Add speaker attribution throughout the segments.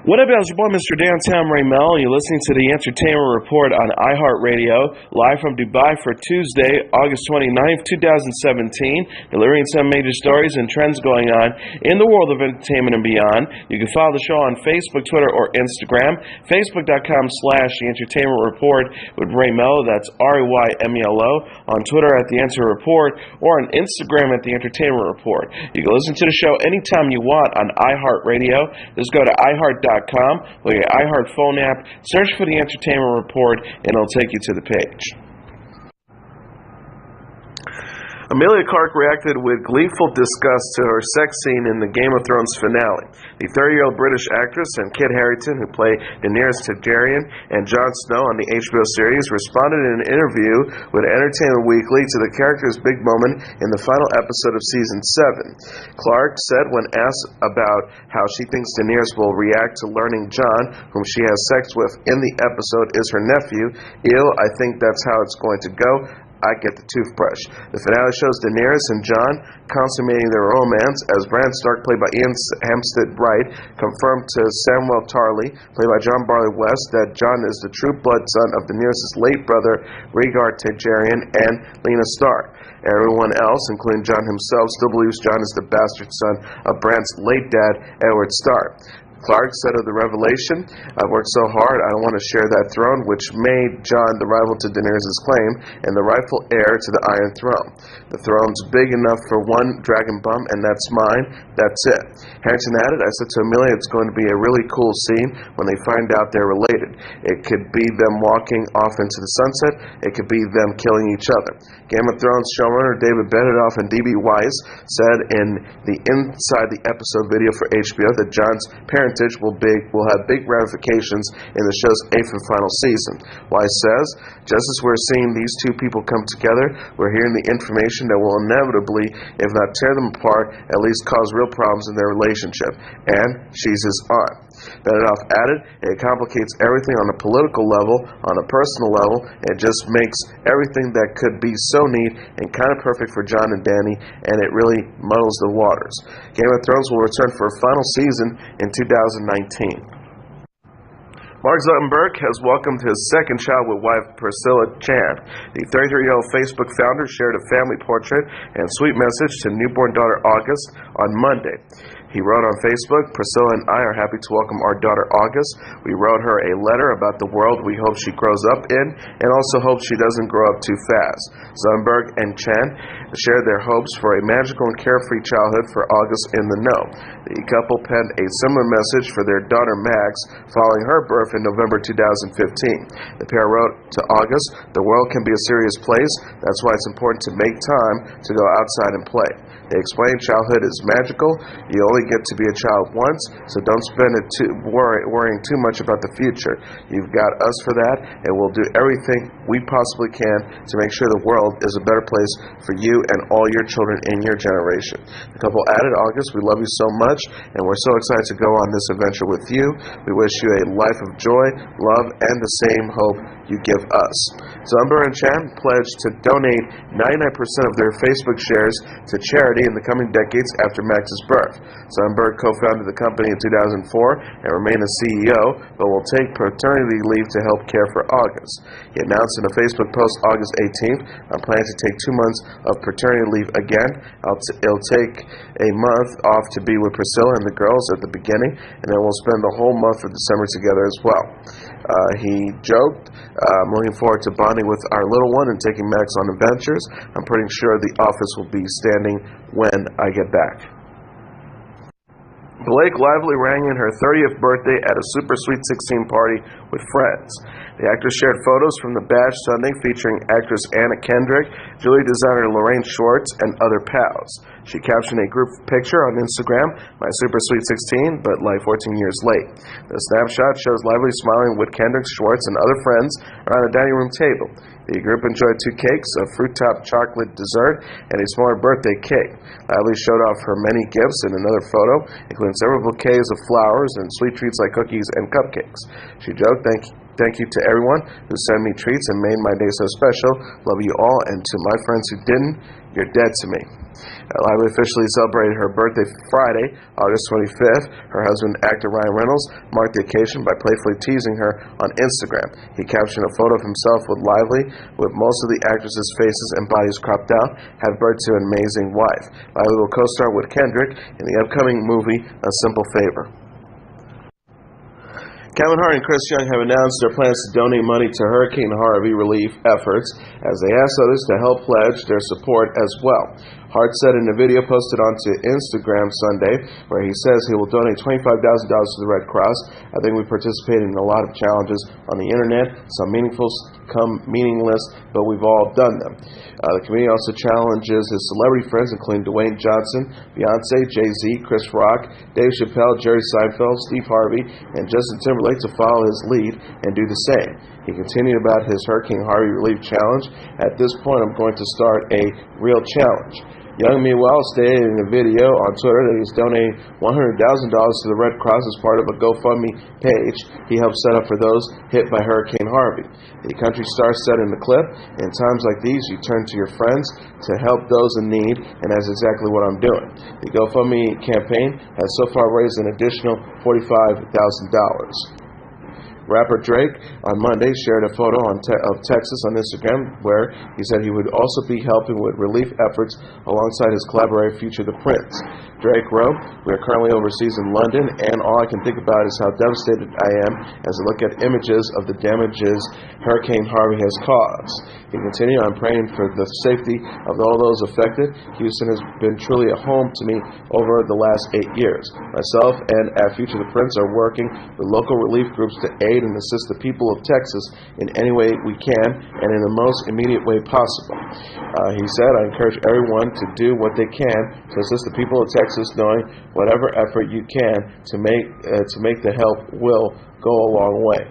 Speaker 1: What up, y'all? It's your boy, Mr. Downtown Ray Melo. You're listening to the Entertainment Report on iHeartRadio, live from Dubai for Tuesday, August 29th, 2017, delivering some major stories and trends going on in the world of entertainment and beyond. You can follow the show on Facebook, Twitter, or Instagram. Facebook.com/The Entertainment Report with Ray Melo. That's RAYMELO. On Twitter at The Enter Report, or on Instagram at The Entertainment Report. You can listen to the show anytime you want on iHeartRadio. Just go to iHeart.com or your iHeart phone app, search for The Entertainment Report, and it'll take you to the page. Emilia Clarke reacted with gleeful disgust to her sex scene in the Game of Thrones finale. The 30-year-old British actress and Kit Harington, who played Daenerys Targaryen and Jon Snow on the HBO series, responded in an interview with Entertainment Weekly to the character's big moment in the final episode of Season 7. Clarke said when asked about how she thinks Daenerys will react to learning Jon, whom she has sex with in the episode, is her nephew, I think that's how it's going to go. I get the toothbrush. The finale shows Daenerys and Jon consummating their romance as Bran Stark, played by Ian Hampstead Wright, confirmed to Samwell Tarly, played by John Barley West, that Jon is the true blood son of Daenerys' late brother Rhaegar Targaryen and Lyanna Stark. Everyone else, including Jon himself, still believes Jon is the bastard son of Bran's late dad, Eddard Stark. Clarke said of the revelation, "I worked so hard, I don't want to share that throne, which made Jon the rival to Daenerys' claim and the rightful heir to the Iron Throne. The throne's big enough for one dragon bum, and that's mine. That's it." Harington added, "I said to Emilia, it's going to be a really cool scene when they find out they're related. It could be them walking off into the sunset. It could be them killing each other." Game of Thrones showrunner David Benioff and D.B. Weiss said in the Inside the Episode video for HBO that Jon's parentage will have big ramifications in the show's 8th and final season. Weiss says, "Just as we're seeing these two people come together, we're hearing the information that will inevitably, if not tear them apart, at least cause real problems in their relationship. And she's his aunt." Benioff added, "It complicates everything on a political level, on a personal level, and it just makes everything that could be so neat and kind of perfect for Jon and Dany, and it really muddles the waters." Game of Thrones will return for a final season in 2019. Mark Zuckerberg has welcomed his second child with wife Priscilla Chan. The 33-year-old Facebook founder shared a family portrait and sweet message to newborn daughter August on Monday. He wrote on Facebook, "Priscilla and I are happy to welcome our daughter August. We wrote her a letter about the world we hope she grows up in, and also hope she doesn't grow up too fast." Zuckerberg and Chan shared their hopes for a magical and carefree childhood for August in the know. The couple penned a similar message for their daughter Max following her birth in November 2015. The pair wrote to August, "The world can be a serious place. That's why it's important to make time to go outside and play." They explained childhood is magical. You only get to be a child once, so don't spend it worrying too much about the future. You've got us for that, and we'll do everything we possibly can to make sure the world is a better place for you and all your children in your generation. The couple added, "August, we love you so much, and we're so excited to go on this adventure with you. We wish you a life of joy, love, and the same hope you give us." Zuckerberg and Chan pledged to donate 99% of their Facebook shares to charity in the coming decades after Max's birth. Zuckerberg co-founded the company in 2004 and remained a CEO, but will take paternity leave to help care for August. He announced in a Facebook post August 18th, "I'm planning to take 2 months of paternity leave again. It'll take a month off to be with Priscilla and the girls at the beginning, and then we'll spend the whole month of December together as well." He joked, "I'm looking forward to bonding with our little one and taking Max on adventures. I'm pretty sure the office will be standing when I get back." Blake Lively rang in her 30th birthday at a Super Sweet 16 party with friends. The actress shared photos from the bash Sunday featuring actress Anna Kendrick, jewelry designer Lorraine Schwartz, and other pals. She captioned a group picture on Instagram, "My Super Sweet 16, but like 14 years late." The snapshot shows Lively smiling with Kendrick, Schwartz, and other friends around a dining room table. The group enjoyed 2 cakes, a fruit-topped chocolate dessert, and a smaller birthday cake. Lively showed off her many gifts in another photo, including several bouquets of flowers and sweet treats like cookies and cupcakes. She joked, Thank you to everyone who sent me treats and made my day so special. Love you all, and to my friends who didn't, you're dead to me. Lively officially celebrated her birthday Friday, August 25th. Her husband, actor Ryan Reynolds, marked the occasion by playfully teasing her on Instagram. He captioned a photo of himself with Lively, with most of the actress's faces and bodies cropped out. Happy birthday to an amazing wife. Lively will co-star with Kendrick in the upcoming movie A Simple Favor. Kevin Hart and Chris Young have announced their plans to donate money to Hurricane Harvey relief efforts, as they asked others to help pledge their support as well. Hart said in a video posted onto Instagram Sunday, where he says he will donate $25,000 to the Red Cross. I think we participated in a lot of challenges on the internet, some meaningful, some meaningless, but we've all done them. The comedian also challenges his celebrity friends, including Dwayne Johnson, Beyonce, Jay-Z, Chris Rock, Dave Chappelle, Jerry Seinfeld, Steve Harvey, and Justin Timberlake to follow his lead and do the same. He continued about his Hurricane Harvey relief challenge. At this point, I'm going to start a real challenge. Young, meanwhile, stated in a video on Twitter that he's donating $100,000 to the Red Cross as part of a GoFundMe page he helped set up for those hit by Hurricane Harvey. The country star said in the clip, "In times like these, you turn to your friends to help those in need, and that's exactly what I'm doing." The GoFundMe campaign has so far raised an additional $45,000. Rapper Drake on Monday shared a photo of Texas on Instagram, where he said he would also be helping with relief efforts alongside his collaborator Future the Prince. Drake wrote, "We are currently overseas in London, and all I can think about is how devastated I am as I look at images of the damages Hurricane Harvey has caused." He continued, "I'm praying for the safety of all those affected. Houston has been truly a home to me over the last 8 years. Myself and at Future the Prince are working with local relief groups to aid and assist the people of Texas in any way we can and in the most immediate way possible." He said, "I encourage everyone to do what they can to assist the people of Texas, knowing whatever effort you can to make the help will go a long way."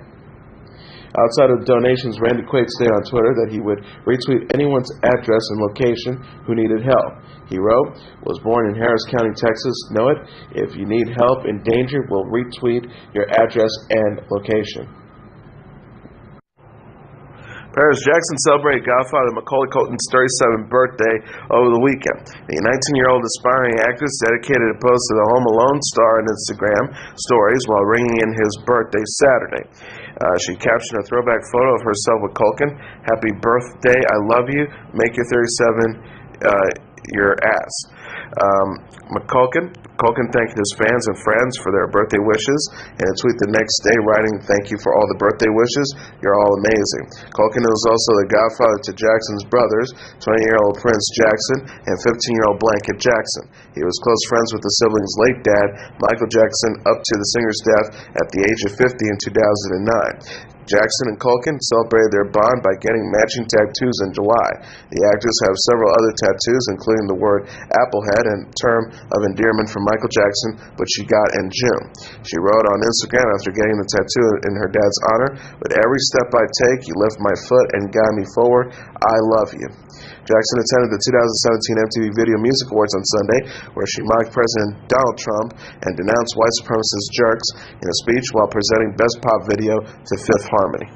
Speaker 1: Outside of donations, Randy Quaid stated on Twitter that he would retweet anyone's address and location who needed help. He wrote, "Was born in Harris County, Texas. Know it. If you need help in danger, we'll retweet your address and location." Paris Jackson celebrated Godfather Macaulay Culkin's 37th birthday over the weekend. The 19-year-old aspiring actress dedicated a post to the Home Alone star on Instagram stories while ringing in his birthday Saturday. She captioned a throwback photo of herself with Culkin. "Happy birthday, I love you. Make your 37 your ass." Culkin thanked his fans and friends for their birthday wishes in a tweet the next day, writing, "Thank you for all the birthday wishes. You're all amazing." Culkin is also the godfather to Jackson's brothers, 20-year-old Prince Jackson and 15-year-old Blanket Jackson. He was close friends with the siblings' late dad, Michael Jackson, up to the singer's death at the age of 50 in 2009. Jackson and Culkin celebrated their bond by getting matching tattoos in July. The actors have several other tattoos, including the word Applehead, a term of endearment for Michael Jackson, which she got in June. She wrote on Instagram after getting the tattoo in her dad's honor, "With every step I take, you lift my foot and guide me forward. I love you." Jackson attended the 2017 MTV Video Music Awards on Sunday, where she mocked President Donald Trump and denounced white supremacist jerks in a speech while presenting Best Pop Video to Fifth Harmony.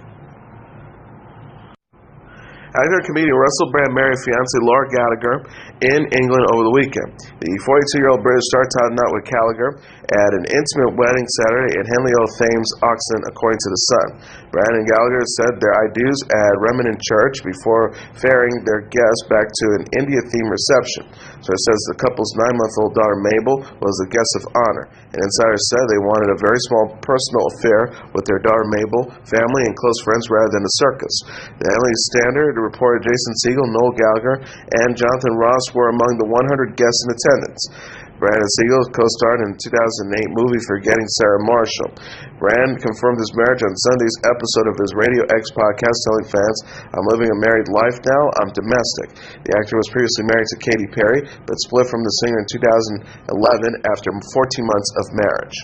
Speaker 1: Actor and comedian Russell Brand married fiancée Laura Gallagher in England over the weekend. The 42-year-old British star tied a knot with Gallagher at an intimate wedding Saturday in Henley Old Thames, Oxon, according to The Sun. Brand and Gallagher said their I do's at Remnant Church before ferrying their guests back to an India-themed reception. So it says the couple's 9-month-old daughter Mabel was the guest of honor. An insider said they wanted a very small personal affair with their daughter Mabel, family, and close friends rather than a circus. The Henley Standard reported Jason Segel, Noel Gallagher, and Jonathan Ross were among the 100 guests in attendance. Brand and Segel co-starred in the 2008 movie Forgetting Sarah Marshall. Brand confirmed his marriage on Sunday's episode of his Radio X podcast, telling fans, "I'm living a married life now. I'm domestic." The actor was previously married to Katy Perry, but split from the singer in 2011 after 14 months of marriage.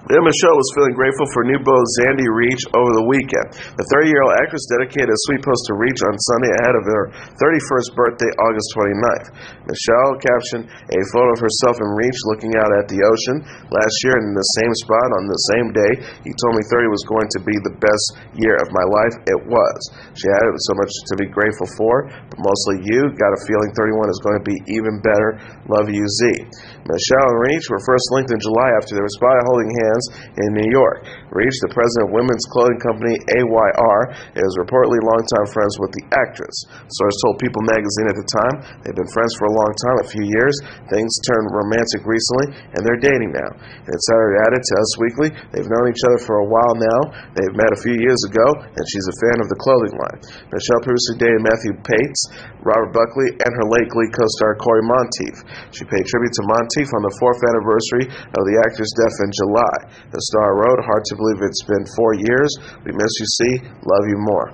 Speaker 1: Then Michelle was feeling grateful for new beau Zandy Reach over the weekend. The 30-year-old actress dedicated a sweet post to Reach on Sunday ahead of her 31st birthday, August 29th. Michelle captioned a photo of herself and Reach looking out at the ocean. Last year in the same spot on the same day, he told me 30 was going to be the best year of my life. It was. She added, so much to be grateful for, but mostly you. Got a feeling 31 is going to be even better. Love you, Z. Michelle and Reach were first linked in July after they were spotted holding hands in New York. Reach, the president of women's clothing company AYR, is reportedly longtime friends with the actress. Source told People magazine at the time they've been friends for a long time, a few years. Things turned romantic recently, and they're dating now. And Insider added to Us Weekly, they've known each other for a while now. They've met a few years ago, and she's a fan of the clothing line. Michelle previously dated Matthew Pates, Robert Buckley, and her late Glee co-star Corey Monteith. She paid tribute to Monteith on the 4th anniversary of the actor's death in July. The star wrote, hard to believe it's been 4 years. We miss you, C. Love you more.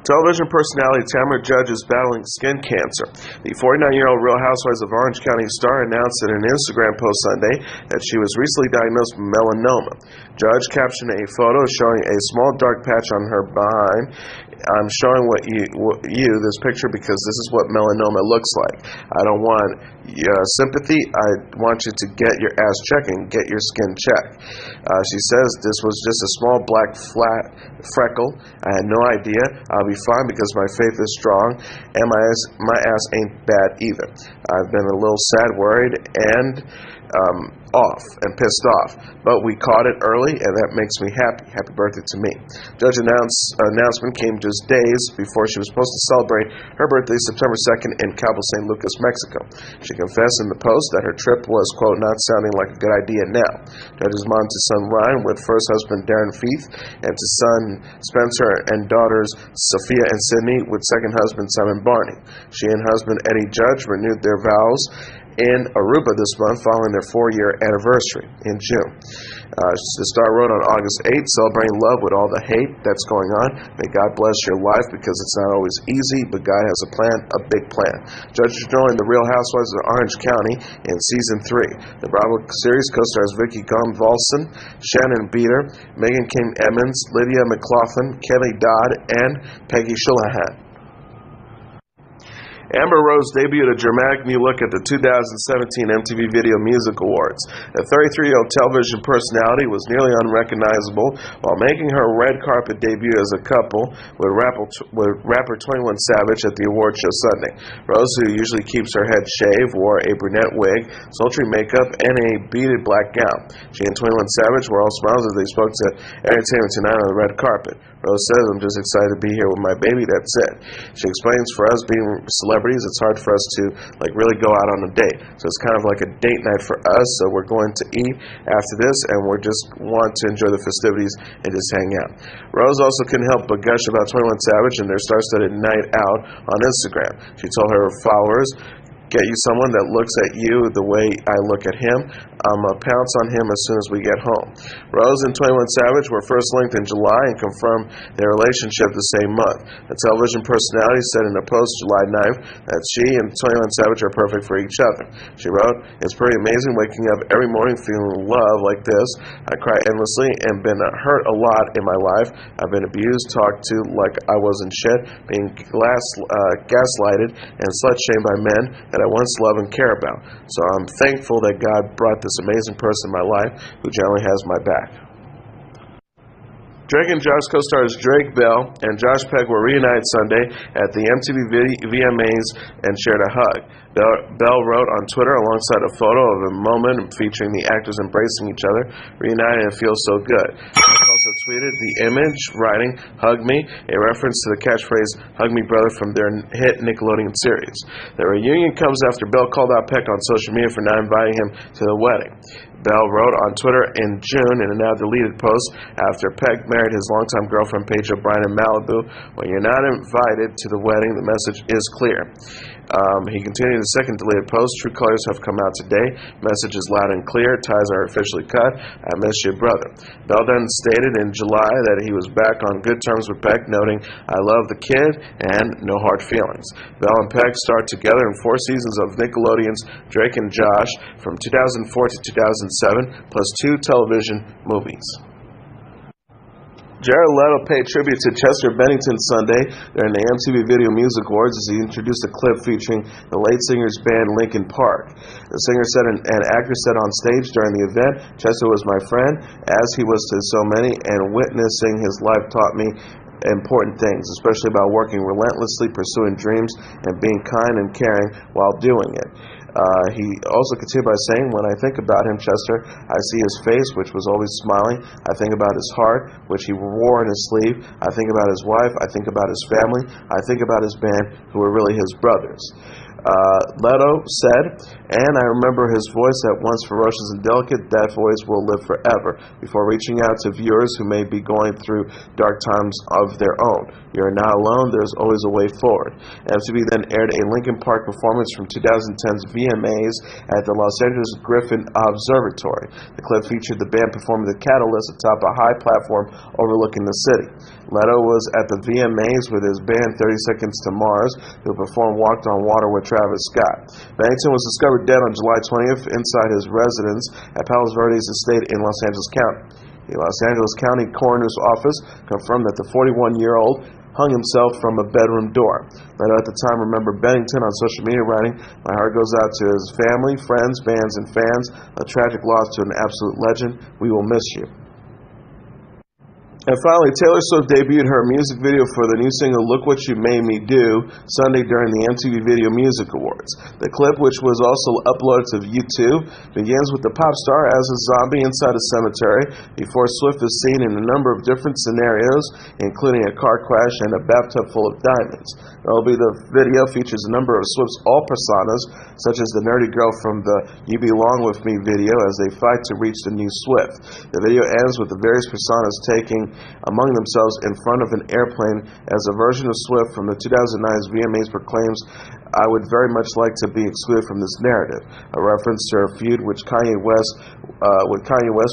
Speaker 1: Television personality Tamara Judge is battling skin cancer. The 49-year-old Real Housewives of Orange County star announced in an Instagram post Sunday that she was recently diagnosed with melanoma. Judge captioned a photo showing a small dark patch on her behind. I'm showing you this picture because this is what melanoma looks like. I don't want sympathy. I want you to get your ass checked and get your skin checked. She says this was just a small black flat freckle. I had no idea. I'll be fine because my faith is strong and my ass ain't bad either. I've been a little sad, worried, and off and pissed off, but we caught it early and that makes me happy. Happy birthday to me. Judge's announcement came just days before she was supposed to celebrate her birthday September 2nd in Cabo San Lucas, Mexico. She confessed in the post that her trip was, quote, not sounding like a good idea now. Judge's mom to son Ryan with first husband Darren Feith and to son Spencer and daughters Sophia and Sydney with second husband Simon Barney. She and husband Eddie Judge renewed their vows in Aruba this month following their 4-year anniversary in June. The star wrote on August 8th, celebrating love with all the hate that's going on. May God bless your life because it's not always easy, but God has a plan, a big plan. Judge joined the Real Housewives of Orange County in Season 3. The Bravo series co-stars Vicky Gunvalson, Shannon Beater, Megan Kim Emmons, Lydia McLaughlin, Kelly Dodd, and Peggy Shulahan. Amber Rose debuted a dramatic new look at the 2017 MTV Video Music Awards. The 33-year-old television personality was nearly unrecognizable while making her red carpet debut as a couple with rapper 21 Savage at the award show Sunday. Rose, who usually keeps her head shaved, wore a brunette wig, sultry makeup, and a beaded black gown. She and 21 Savage were all smiles as they spoke to Entertainment Tonight on the red carpet. Rose says, I'm just excited to be here with my baby, that's it. She explains, for us being celebrities, it's hard for us to really go out on a date. So it's kind of like a date night for us. So we're going to eat after this and we just want to enjoy the festivities and just hang out. Rose also couldn't help but gush about 21 Savage and their star-studded night out on Instagram. She told her followers, get you someone that looks at you the way I look at him. I'm going to pounce on him as soon as we get home. Rose and 21 Savage were first linked in July and confirmed their relationship the same month. The television personality said in a post July 9th that she and 21 Savage are perfect for each other. She wrote, it's pretty amazing waking up every morning feeling love like this. I cry endlessly and been hurt a lot in my life. I've been abused, talked to like I wasn't shit, being gaslighted and slut-shamed by men that I once love and care about. So I'm thankful that God brought this amazing person in my life who generally has my back. Drake and Josh co-stars Drake Bell and Josh Peck were reunited Sunday at the MTV VMAs and shared a hug. Bell wrote on Twitter alongside a photo of a moment featuring the actors embracing each other, reunited and feels so good. Peck also tweeted the image, writing, hug me, a reference to the catchphrase, hug me brother from their hit Nickelodeon series. The reunion comes after Bell called out Peck on social media for not inviting him to the wedding. Bell wrote on Twitter in June in a now deleted post after Peck married his longtime girlfriend Paige O'Brien in Malibu, when you're not invited to the wedding, the message is clear. He continued the second deleted post. True colors have come out today. Message is loud and clear. Ties are officially cut. I miss you, brother. Bell then stated in July that he was back on good terms with Peck, noting, I love the kid and no hard feelings. Bell and Peck starred together in 4 seasons of Nickelodeon's Drake and Josh from 2004 to 2007, plus 2 television movies. Jared Leto paid tribute to Chester Bennington Sunday during the MTV Video Music Awards as he introduced a clip featuring the late singer's band Linkin Park. The singer said and actor said on stage during the event, Chester was my friend, as he was to so many, and witnessing his life taught me important things, especially about working relentlessly, pursuing dreams, and being kind and caring while doing it. He also continued by saying, when I think about him, Chester, I see his face, which was always smiling. I think about his heart, which he wore in his sleeve. I think about his wife. I think about his family. I think about his band, who were really his brothers. Leto said, and I remember his voice at once ferocious and delicate. That voice will live forever, before reaching out to viewers who may be going through dark times of their own. You're not alone. There's always a way forward. MTV then aired a Linkin Park performance from 2010's VMAs at the Los Angeles Griffin Observatory. The clip featured the band performing The Catalyst atop a high platform overlooking the city. Leto was at the VMAs with his band 30 Seconds to Mars, who performed Walked on Water with Travis Scott. Bennington was discovered dead on July 20th inside his residence at Palos Verdes Estate in Los Angeles County. The Los Angeles County Coroner's Office confirmed that the 41-year-old hung himself from a bedroom door. Leto at the time remembered Bennington on social media, writing, my heart goes out to his family, friends, bands, and fans. A tragic loss to an absolute legend. We will miss you. And finally, Taylor Swift debuted her music video for the new single Look What You Made Me Do Sunday during the MTV Video Music Awards. The clip, which was also uploaded to YouTube, begins with the pop star as a zombie inside a cemetery before Swift is seen in a number of different scenarios, including a car crash and a bathtub full of diamonds. The video features a number of Swift's all personas, such as the nerdy girl from the You Belong With Me video as they fight to reach the new Swift. The video ends with the various personas taking among themselves in front of an airplane as a version of Swift from the 2009's VMAs proclaims, I would very much like to be excluded from this narrative, a reference to her feud with Kanye West,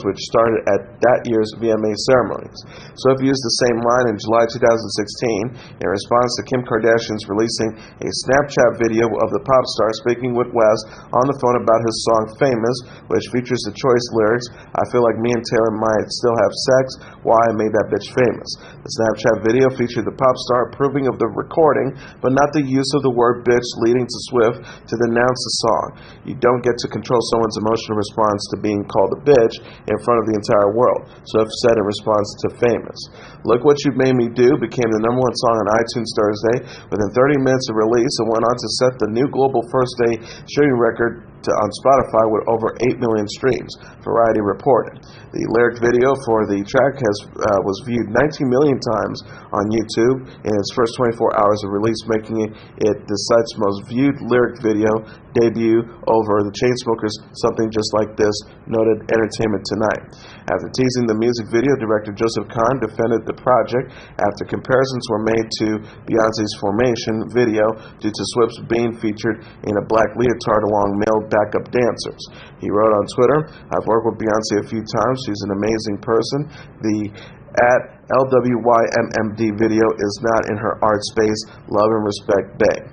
Speaker 1: which started at that year's VMA ceremonies. Swift used the same line in July 2016 in response to Kim Kardashian's releasing a Snapchat video of the pop star speaking with West on the phone about his song Famous, which features the choice lyrics, I feel like me and Taylor might still have sex, why I made that bitch famous. The Snapchat video featured the pop star approving of the recording, but not the use of the word bitch, leading to Swift to denounce the song. You don't get to control someone's emotional response to being called a bitch in front of the entire world, Swift said in response to Famous. Look What You Made Me Do became the #1 song on iTunes Thursday within 30 minutes of release and went on to set the new global first-day streaming record on Spotify with over 8 million streams, Variety reported. The lyric video for the track was viewed 19 million times on YouTube in its first 24 hours of release, making it the site's most viewed lyric video debut over the Chainsmokers' Something Just Like This, noted Entertainment Tonight. After teasing the music video, director Joseph Kahn defended the project after comparisons were made to Beyoncé's Formation video due to Swift's being featured in a black leotard along male backup dancers. He wrote on Twitter, I've worked with Beyoncé a few times. She's an amazing person. The @LWYMMD video is not in her art space. Love and respect, bae.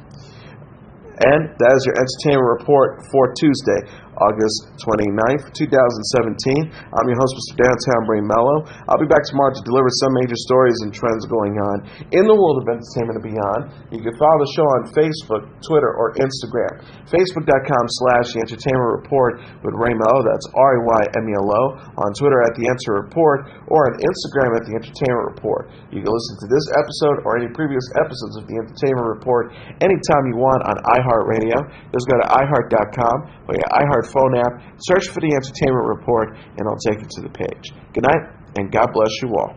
Speaker 1: And that is your entertainment report for Tuesday, August 29th, 2017. I'm your host, Mr. Downtown Brain Melo. I'll be back tomorrow to deliver some major stories and trends going on in the world of entertainment and beyond. You can follow the show on Facebook, Twitter, or Instagram. Facebook.com/The Entertainment Report with Ray Melo. That's RAYMELO. On Twitter @The Enter Report, or on Instagram @The Entertainment Report. You can listen to this episode or any previous episodes of The Entertainment Report anytime you want on iHeartRadio. Just go to iHeart.com or your iHeart phone app, search for The Entertainment Report, and I'll take you to the page. Good night, and God bless you all.